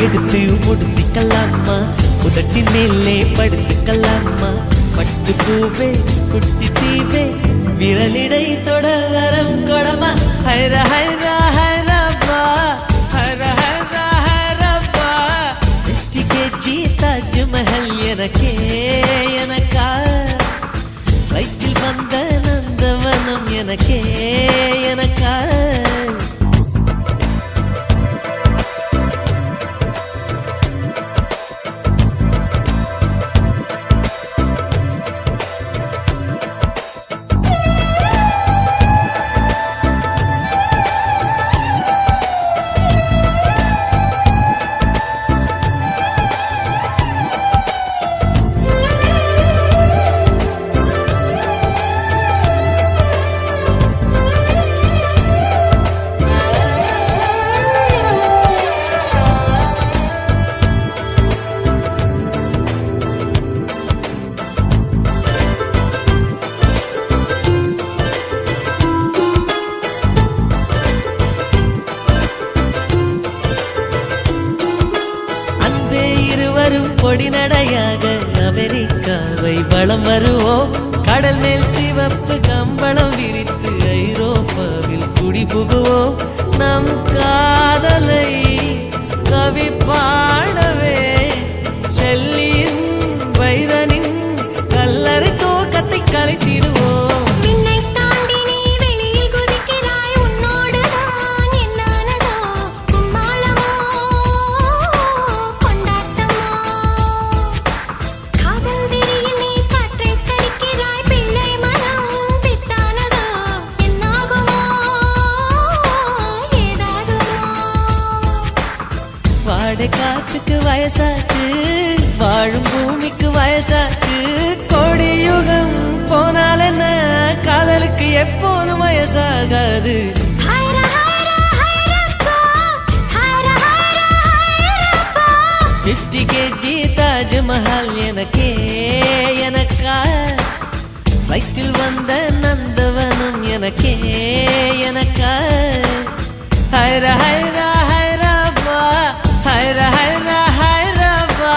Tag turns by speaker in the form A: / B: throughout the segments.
A: எடுத்து உடுத்திக்கலாமா, உதட்டின் மேலே படுத்துக்கலாமா, பட்டு பூவே குட்டி தீவே விரலிடை தொட வரம் கொடமா, ஹைர ஹைர ஹைரப்பா ஹைர ஹைர ஹைரப்பா. 50 kg தாஜ்மஹல் எனக்கே எனக்கா, வயிற்றில் வந்த நந்தவனம் எனக்கே எனக்கா. பொடி நடையாக அமெரிக்காவை வலம் வருவோம், கடல் மேல் சிவப்பு கம்பளம் விரித்து ஐரோப்பாவில் குடி புகுவோம். நம் காதலை கவி பாடவே செல்லியின் வைரனின் கல்லறை தோக்கத்தை கலைத்திடுவோம். காற்றுக்கு வயசாச்சு, வாழும் பூமிக்கு வயசாச்சு, கோடி யுகம் போனால் என்ன, காதலுக்கு எப்போதும் வயசாகாது. 50 kg தாஜ்மஹல் எனக்கே எனக்கா, வயிற்றில் வந்த நந்தவனம் எனக்கே எனக்கா. ஹைர ஹைர ஹைரப்பா ஹைர ஹைர ஹைரப்பா.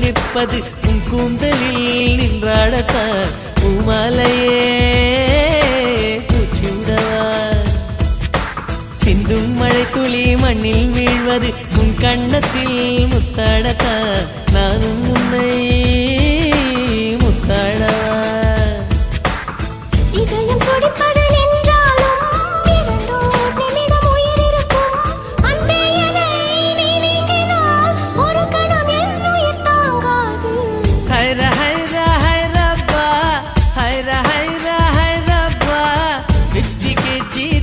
A: நிற்பது உன் கூந்தலில் நின்றாடத்தான், பூமாலையே பூச்சிவிடவா, சிந்தும் மழை துளி மண்ணில் வீழ்வது உன் கண்ணத்தில் முத்தாடத்தான், நானும் உன்னை முத்தாடவா. இதயம் துடிப்பது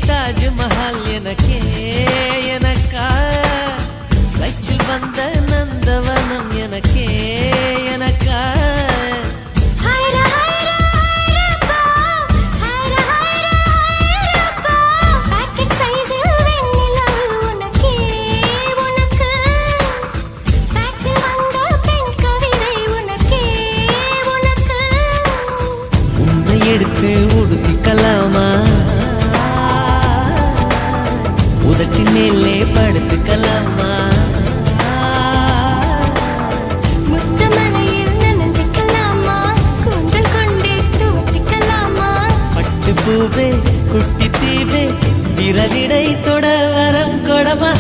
A: தாஜ்மஹல் எனக்கே எனக்கா, வயிற்றில் வந்த நந்தவனம் எனக்கே எனக்கா. உன்னை எடுத்து உடுத்திக்கலாமா, உதட்டின் மேலே படுத்துக்கலாமா, முத்தமா சொல்லவா